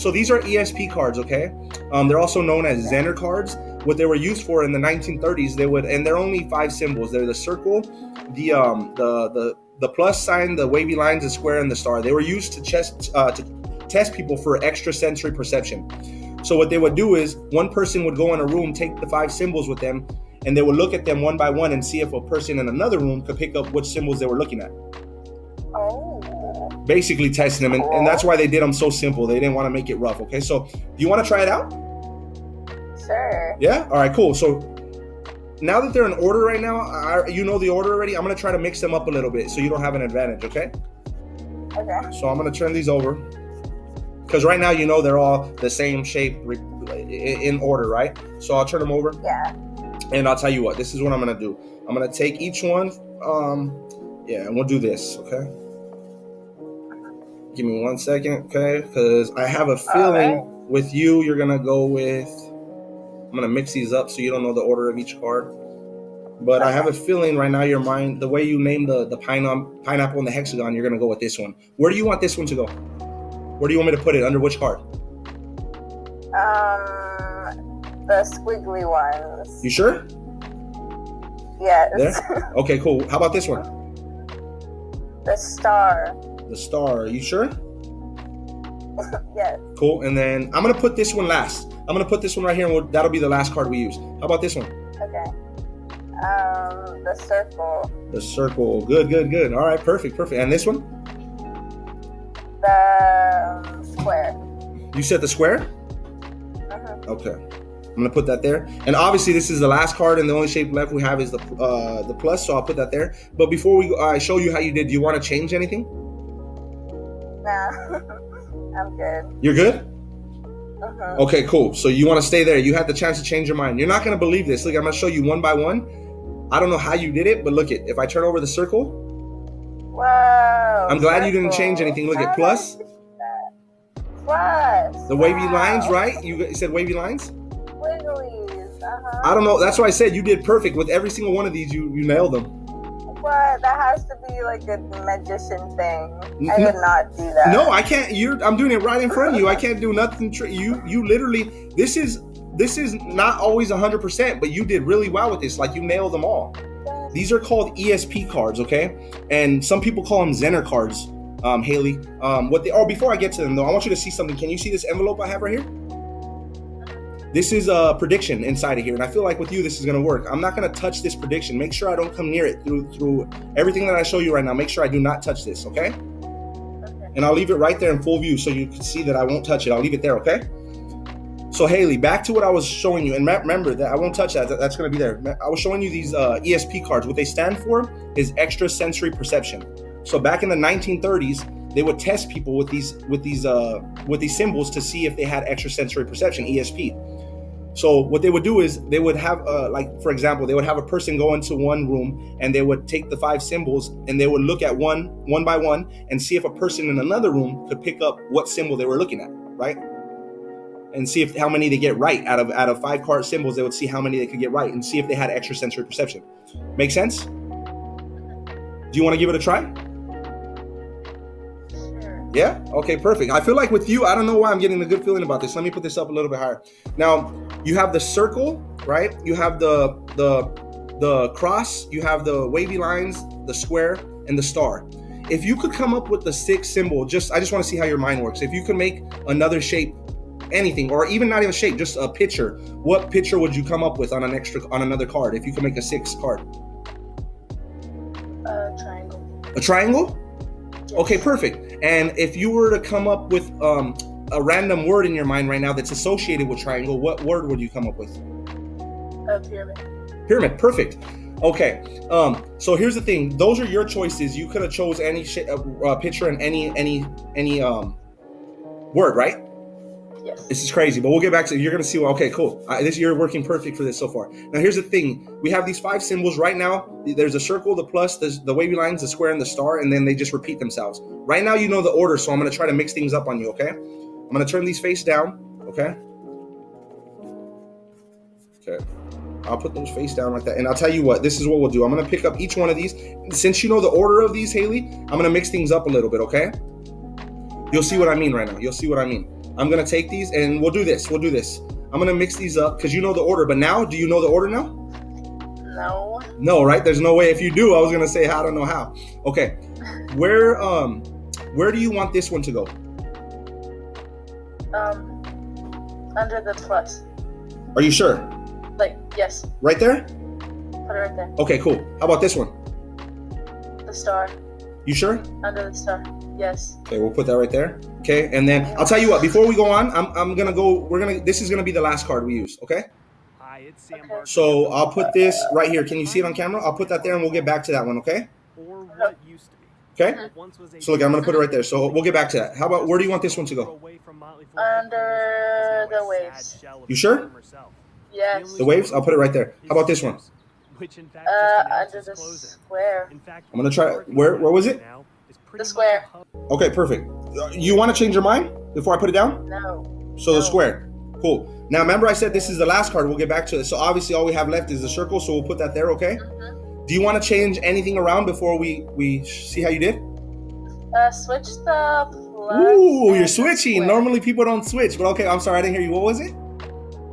So these are ESP cards, okay? They're also known as Zener cards. What they were used for in the 1930s, and they're only 5 symbols. They're the circle, the plus sign, the wavy lines, the square, and the star. They were used to test people for extrasensory perception. So what they would do is one person would go in a room, take the 5 symbols with them, and they would look at them one by one and see if a person in another room could pick up which symbols they were looking at. Basically testing them, and that's why they did them so simple. They didn't want to make it rough. Okay, so do you want to try it out? Sure. Yeah. All right. Cool. So now that they're in order right now, you know the order already. I'm gonna try to mix them up a little bit so you don't have an advantage. Okay. Okay. So I'm gonna turn these over because right now you know they're all the same shape in order, right? So I'll turn them over. Yeah. And I'll tell you what. This is what I'm gonna do. I'm gonna take each one. And we'll do this. Okay. Give me 1 second, okay? Because I have a feeling with you, you're gonna go with. I'm gonna mix these up so you don't know the order of each card. But I have a feeling right now your mind, the way you named the pineapple and the hexagon, you're gonna go with this one. Where do you want this one to go? Where do you want me to put it? Under which card? The squiggly ones. You sure? Yes. There? Okay, cool. How about this one? The star. The star. Are you sure? Yes. Cool. And then I'm gonna put this one last. I'm gonna put this one right here, and that'll be the last card we use. How about this one? Okay. The circle. The circle. Good. All right, perfect. And this one? The square. You said the square? Okay. I'm gonna put that there. And obviously this is the last card, and the only shape left we have is the plus, so I'll put that there. But before I show you how you did, do you want to change anything? No. I'm good. You're good? Okay, cool. So you want to stay there. You had the chance to change your mind. You're not going to believe this. Look, I'm going to show you one by one. I don't know how you did it, but look it. If I turn over the circle. Wow. I'm glad you didn't change anything. Look at plus. Plus. The wavy lines, right? You said wavy lines? Wigglies. I don't know. That's why I said you did perfect. With every single one of these, you nailed them. What? That has to be like a magician thing. I did not do that. No, I can't. I'm doing it right in front of you. I can't do nothing. You literally. This is not always 100%, but you did really well with this. Like you nailed them all. These are called ESP cards, okay? And some people call them Zener cards. Haley. Before I get to them though, I want you to see something. Can you see this envelope I have right here? This is a prediction inside of here, and I feel like with you, this is gonna work. I'm not gonna touch this prediction. Make sure I don't come near it through everything that I show you right now. Make sure I do not touch this, okay? And I'll leave it right there in full view so you can see that I won't touch it. I'll leave it there, okay? So Haley, back to what I was showing you, and remember that I won't touch that. That's gonna be there. I was showing you these ESP cards. What they stand for is extrasensory perception. So back in the 1930s, they would test people with these symbols to see if they had extrasensory perception, ESP. So what they would do is they would have, for example, they would have a person go into one room and they would take the 5 symbols and they would look at one by one and see if a person in another room could pick up what symbol they were looking at, right? And see how many they get right out of 5 card symbols. They would see how many they could get right and see if they had extrasensory perception. Make sense? Do you want to give it a try? Yeah? Okay, perfect. I feel like with you, I don't know why I'm getting a good feeling about this. Let me put this up a little bit higher. Now, you have the circle, right? You have the cross, you have the wavy lines, the square, and the star. If you could come up with the 6th symbol, I just want to see how your mind works. If you could make another shape, anything, or even not even shape, just a picture, what picture would you come up with on another card if you could make a 6th card? A triangle. A triangle? Okay, perfect. And if you were to come up with a random word in your mind right now that's associated with triangle, what word would you come up with? A pyramid. Pyramid, perfect. Okay, so here's the thing. Those are your choices. You could have chose any picture and any word, right? Yes. This is crazy, but we'll get back to it. You're going to see, okay, cool. You're working perfect for this so far. Now, here's the thing. We have these 5 symbols right now. There's a circle, the plus, the wavy lines, the square, and the star, and then they just repeat themselves. Right now, you know the order, so I'm going to try to mix things up on you, okay? I'm going to turn these face down, okay? Okay. I'll put those face down like that. And I'll tell you what, this is what we'll do. I'm going to pick up each one of these. Since you know the order of these, Haley, I'm going to mix things up a little bit, okay? You'll see what I mean right now. You'll see what I mean. I'm gonna take these and we'll do this. I'm gonna mix these up because you know the order. But now, do you know the order now? No. No, right? There's no way. If you do, I was gonna say I don't know how. Okay, where do you want this one to go? Under the plus. Are you sure? Like, yes. Right there? Put it right there. Okay, cool. How about this one? The star. You sure? Under the star. Yes. Okay, we'll put that right there. Okay, and then I'll tell you what. Before we go on, I'm gonna go. This is gonna be the last card we use. Okay. Okay. So I'll put this right here. Can you see it on camera? I'll put that there, and we'll get back to that one. Okay. Okay. So look, I'm gonna put it right there. So we'll get back to that. How about where do you want this one to go? Under the waves. You sure? Yes. The waves? I'll put it right there. How about this one? Under the square. I'm gonna try. Where was it? The square. Okay, perfect. You want to change your mind before I put it down? No. So the square. Cool. Now remember I said this is the last card. We'll get back to it. So obviously all we have left is the circle. So we'll put that there. Okay. Mm-hmm. Do you want to change anything around before we see how you did? Switch the plus. Ooh, you're the switching. square. Normally people don't switch, but okay. I'm sorry, I didn't hear you. What was it?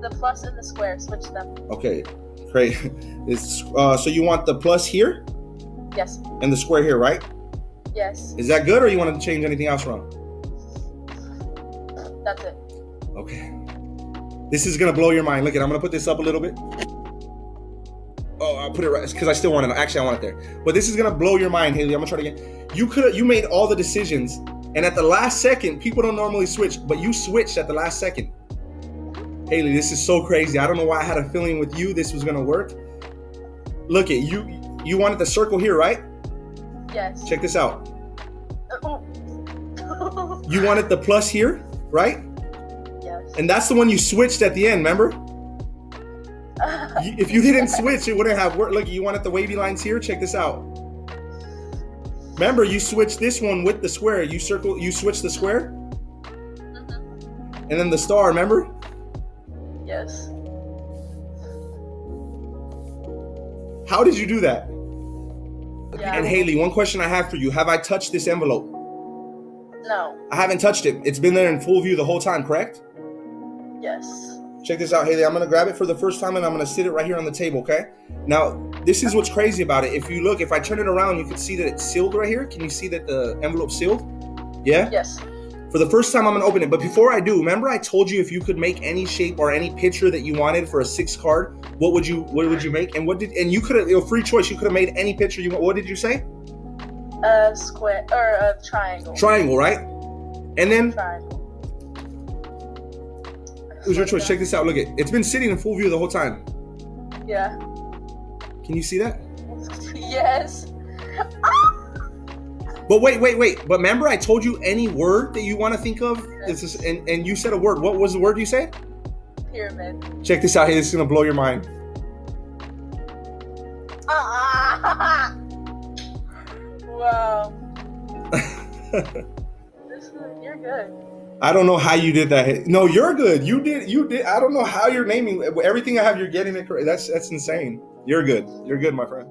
The plus and the square. Switch them. Okay, great. So you want the plus here Yes. and the square here, right? Yes. Is that good, or you want to change anything else around? That's it. Okay. This is gonna blow your mind. Look at. I'm gonna put this up a little bit. Oh, I'll put it right because I still want it. Actually, I want it there. But this is gonna blow your mind, Haley. I'm gonna try it again. You made all the decisions, and at the last second, people don't normally switch, but you switched at the last second. Haley, this is so crazy. I don't know why I had a feeling with you this was gonna work. Look at you. You wanted the circle here, right? Yes. Check this out. You wanted the plus here, right? Yes. And that's the one you switched at the end, remember? If you didn't switch, it wouldn't have worked. Look, you wanted the wavy lines here. Check this out. Remember, you switched this one with the square. You switched the square, Mm-hmm. and then the star. Remember? Yes. How did you do that? Yeah. And Haley, one question I have for you: have I touched this envelope? No. I haven't touched it. It's been there in full view the whole time, correct? Yes. Check this out, Haley. I'm gonna grab it for the first time and I'm gonna sit it right here on the table, okay? Now, this is what's crazy about it. If you look, if I turn it around, you can see that it's sealed right here. Can you see that the envelope's sealed? Yeah? Yes. For the first time, I'm gonna open it. But before I do, remember I told you if you could make any shape or any picture that you wanted for a 6 card, what would you make? And you could have, free choice, you could have made any picture you want. What did you say? Square or a triangle. Triangle, right? And then Triangle. it was your choice. Check this out. Look it. It's been sitting in full view the whole time. Yeah. Can you see that? Yes. But wait. But remember, I told you any word that you want to think of. This is, and you said a word. What was the word you said? Pyramid. Check this out. Hey, this is gonna blow your mind. Wow. You're good. I don't know how you did that. No, you're good. You did. I don't know how you're naming everything I have. You're getting it correct. That's insane. You're good. You're good, my friend.